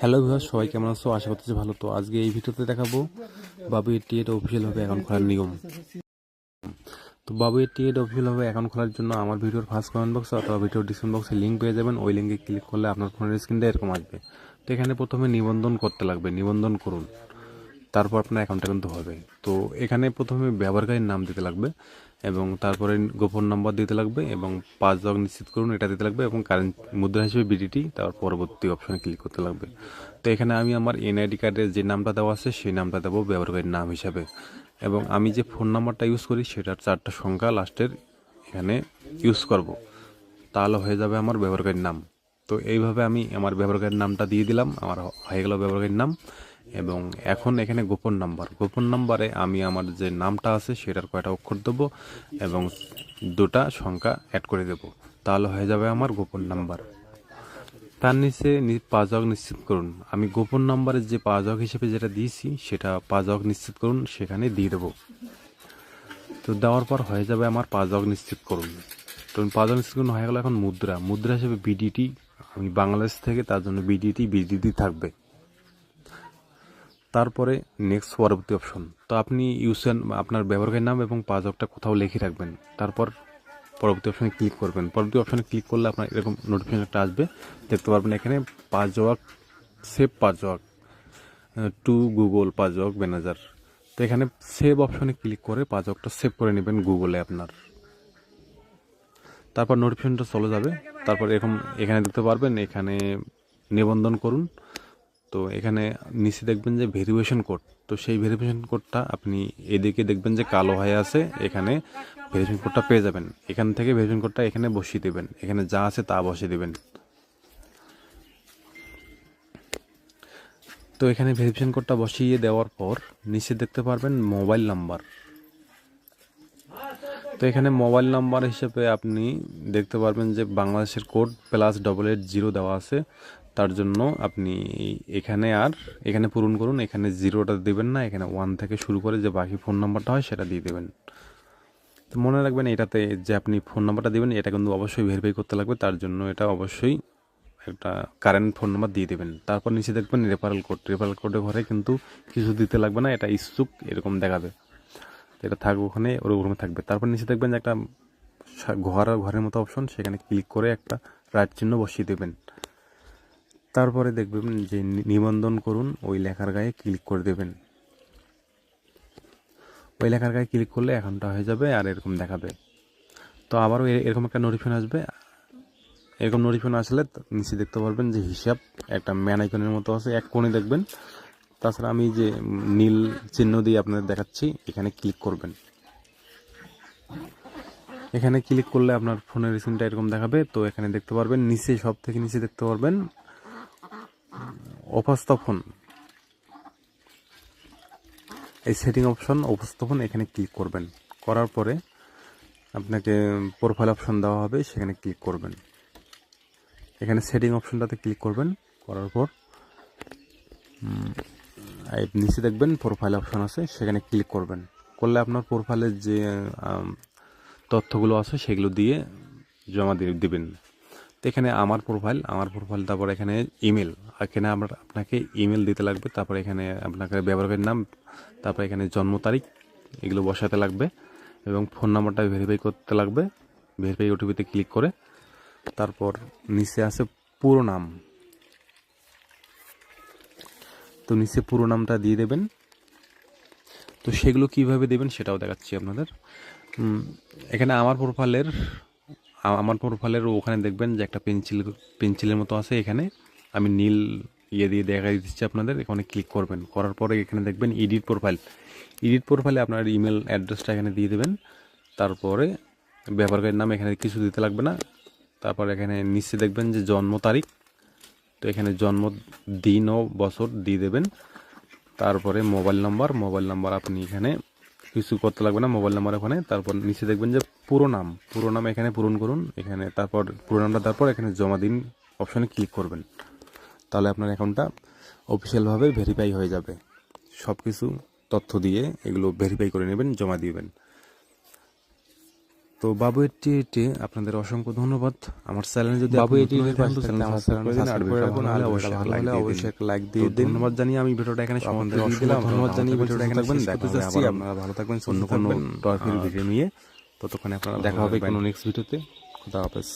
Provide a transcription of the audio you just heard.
Hello viewers, সবাই কেমন আছো? আশা করতেছি ভালো। তো আজকে এই ভিডিওতে দেখাবো বাবু 88 অফিসিয়াল ভাবে অ্যাকাউন্ট খোলার নিয়ম। তো বাবু 88 অফিসিয়াল ভাবে অ্যাকাউন্ট খোলার জন্য আমার ভিডিওর ফার্স্ট কমেন্ট বক্সে অথবা ভিডিওর ডিসক্রিপশন বক্সে লিঙ্ক পেয়ে যাবেন। ওই লিঙ্কে ক্লিক করলে আপনার ফোনের স্ক্রিনটা এরকম আসবে। তো এখানে প্রথমে নিবন্ধন করতে লাগবে, নিবন্ধন করুন, তারপর আপনার অ্যাকাউন্টটা কিন্তু হবে। তো এখানে প্রথমে ব্যবহারকারীর নাম দিতে লাগবে এবং তারপরে গোপন নাম্বার দিতে লাগবে এবং 5 জগ নিশ্চিত করুন এটা দিতে লাগবে এবং কারেন্ট মুদ্রা হিসেবে বিডিটি, তারপর পরবর্তী অপশনে ক্লিক করতে লাগবে। তো এখানে আমি আমার এনআইডি কার্ডের যে নামটা দেওয়া আছে সেই নামটা দেবো ব্যবহারকারীর নাম হিসাবে এবং আমি যে ফোন নাম্বারটা ইউজ করি সেটার 4টা সংখ্যা লাস্টের এখানে ইউজ করব, তাহলে হয়ে যাবে আমার ব্যবহারকারীর নাম। তো এইভাবে আমি আমার ব্যবহারকারীর নামটা দিয়ে দিলাম, আমার হয়ে গেল ব্যবহারকারীর নাম। এবং এখন এখানে গোপন নাম্বার, গোপন নাম্বারে আমি আমার যে নামটা আছে সেটার কয়টা অক্ষর দেবো এবং 2টা সংখ্যা অ্যাড করে দেব, তাহলে হয়ে যাবে আমার গোপন নাম্বার। তার নিচে 5 অঙ্ক নিশ্চিত করুন। আমি গোপন নাম্বারের যে 5 অঙ্ক হিসেবে যেটা দিয়েছি সেটা 5 অঙ্ক নিশ্চিত করুন সেখানে দিয়ে দেবো। তো দেওয়ার পর হয়ে যাবে আমার 5 অঙ্ক নিশ্চিত করুন। তো 5 অঙ্ক নিশ্চিত করুন হয়ে গেল। এখন মুদ্রা, মুদ্রা হিসেবে বিডিটি, আমি বাংলাদেশ থেকে তার জন্য বিডিটি থাকবে। তারপরে নেক্সট পরবর্তী অপশন। তো আপনি ইউসেন আপনার ব্যবহারকারীর নাম এবং 5 অঙ্কটা কোথাও লিখে রাখবেন, তারপর পরবর্তী অপশনে ক্লিক করবেন। পরবর্তী অপশনে ক্লিক করলে আপনার এরকম নোটিফিকেশন একটা আসবে, দেখতে পারবেন এখানে 5 অঙ্ক সেভ, 5 অঙ্ক টু গুগল, 5 অঙ্ক ম্যানেজার। তো এখানে সেভ অপশনে ক্লিক করে 5 অঙ্কটা সেভ করে নেবেন গুগলে আপনার, তারপর নোটিফিকেশনটা চলে যাবে। তারপর এরকম এখানে দেখতে পারবেন এখানে নিবন্ধন করুন। তো এখানে নিচে দেখবেন যে ভেরিফিকেশন কোড, তো সেই ভেরিফিকেশন কোডটা আপনি এদিকে দেখবেন যে কালো হয়ে আছে, এখানে ভেরিফিকেশন কোডটা পেয়ে যাবেন। এখান থেকে ভেরিফিকেশন কোডটা এখানে বসিয়ে দেবেন, এখানে যা আছে তা বসিয়ে দেবেন। তো এখানে ভেরিফিকেশন কোডটা বসিয়ে দেওয়ার পর নিচে দেখতে পারবেন মোবাইল নাম্বার। তো এখানে মোবাইল নাম্বার হিসেবে আপনি দেখতে পারবেন যে বাংলাদেশের কোড +880 দেওয়া আছে, তার জন্য আপনি এখানে পূরণ করুন। এখানে 0টা দেবেন না, এখানে 1 থেকে শুরু করে যে বাকি ফোন নাম্বারটা হয় সেটা দিয়ে দেবেন। তো মনে রাখবেন এটাতে যে আপনি ফোন নাম্বারটা দেবেন এটা কিন্তু অবশ্যই ভেরিফাই করতে লাগবে, তার জন্য এটা অবশ্যই একটা কারেন্ট ফোন নাম্বার দিয়ে দেবেন। তারপর নিচে দেখবেন রেফারেল কোড, রেফারেল কোডের ঘরে কিন্তু কিছু দিতে লাগবে না, এটা ইচ্ছুক এরকম দেখাবে, এটা থাকবে ওখানে, ওর ওখানে থাকবে। তারপর নিচে দেখবেন যে একটা ঘরের মতো অপশন, সেখানে ক্লিক করে একটা রাইট চিহ্ন বসিয়ে দেবেন। তারপরে দেখবেন যে নিবন্ধন করুন, ওই লেখার গায়ে ক্লিক করে দেবেন। ওই লেখার গায়ে ক্লিক করলে অ্যাকাউন্টটা হয়ে যাবে আর এরকম দেখাবে। তো আবারও এরকম একটা নোটিফিকেশন আসবে। এরকম নোটিফিকেশন আসলে নিচে দেখতে পারবেন যে হিসাব, একটা ম্যান আইকনের মতো আছে, এক কোণে দেখবেন। তাছাড়া আমি যে নীল চিহ্ন দিয়ে আপনাদের দেখাচ্ছি, এখানে ক্লিক করবেন। এখানে ক্লিক করলে আপনার ফোনের স্ক্রিনটা এরকম দেখাবে। তো এখানে দেখতে পারবেন নিচে, সব থেকে নিচে দেখতে পারবেন উপস্থাপন, এই সেটিং অপশন উপস্থাপন, এখানে ক্লিক করবেন। করার পরে আপনাকে প্রোফাইল অপশন দেওয়া হবে, সেখানে ক্লিক করবেন। এখানে সেটিং অপশনটাতে ক্লিক করবেন, করার পর নিচে দেখবেন প্রোফাইল অপশন আছে, সেখানে ক্লিক করবেন। করলে আপনার প্রোফাইলের যে তথ্যগুলো আছে সেগুলো দিয়ে জমা দিবেন। তো এখানে আমার প্রোফাইল, তারপর এখানে ইমেল, এখানে আপনাকে ইমেল দিতে লাগবে। তারপর এখানে আপনাকে ব্যবহারকারীর নাম, তারপর এখানে জন্ম তারিখ, এগুলো বসাতে লাগবে এবং ফোন নাম্বারটা ভেরিফাই করতে লাগবে। ভেরিফাই ওটিপিতে ক্লিক করে তারপর নিচে আছে পুরো নাম, তো নিচে পুরো নামটা দিয়ে দেবেন। তো সেগুলো কিভাবে দেবেন সেটাও দেখাচ্ছি আপনাদের। এখানে আমার প্রোফাইলের ওখানে দেখবেন যে একটা পেন্সিলের মতো আছে, এখানে আমি নীল দিয়ে দেখা দিচ্ছি আপনাদের। এখানে ক্লিক করবেন, করার পরে এখানে দেখবেন এডিট প্রোফাইলে আপনার ইমেল অ্যাড্রেসটা এখানে দিয়ে দেবেন। তারপরে ব্যবহারকারীর নাম এখানে কিছু দিতে লাগবে না। তারপর এখানে নিচে দেখবেন যে জন্ম তারিখ, তো এখানে জন্মদিন ও বছর দিয়ে দেবেন। তারপরে মোবাইল নাম্বার আপনি এখানে কিছু করতে লাগবে না, মোবাইল নাম্বার ওখানে। তারপর নিচে দেখবেন যে পুরো নাম এখানে পূরণ করুন, এখানে তারপর পুরো নামটা, তারপর এখানে জমা দিন অপশনে ক্লিক করবেন। তাহলে আপনার অ্যাকাউন্টটা অফিসিয়ালভাবে ভেরিফাই হয়ে যাবে। সব কিছু তথ্য দিয়ে এগুলো ভেরিফাই করে নেবেন, জমা দিবেন। তো বাবু 88 আপনাদের অসংখ্য ধন্যবাদ। আমার চ্যানেলে যদি বাবু 88 পাশে চ্যানেল সাবস্ক্রাইব করে দিন, আর ভিডিওটা ভালো লাগলে অবশ্যই একটা লাইক দিয়ে দিন। ধন্যবাদ জানিয়ে আমি ভিডিওটা এখানে সমাপ্ত দিয়ে দিলাম। ধন্যবাদ জানিয়ে ভিডিওটা এখানে শেষ করতে যাচ্ছি। আপনারা ভালো থাকবেন, অন্য কোনো টপিকের ভিডিও নিয়ে। ততক্ষণে আপনারা দেখা হবে কোনো নেক্সট ভিডিওতে। খুদা হাফেজ।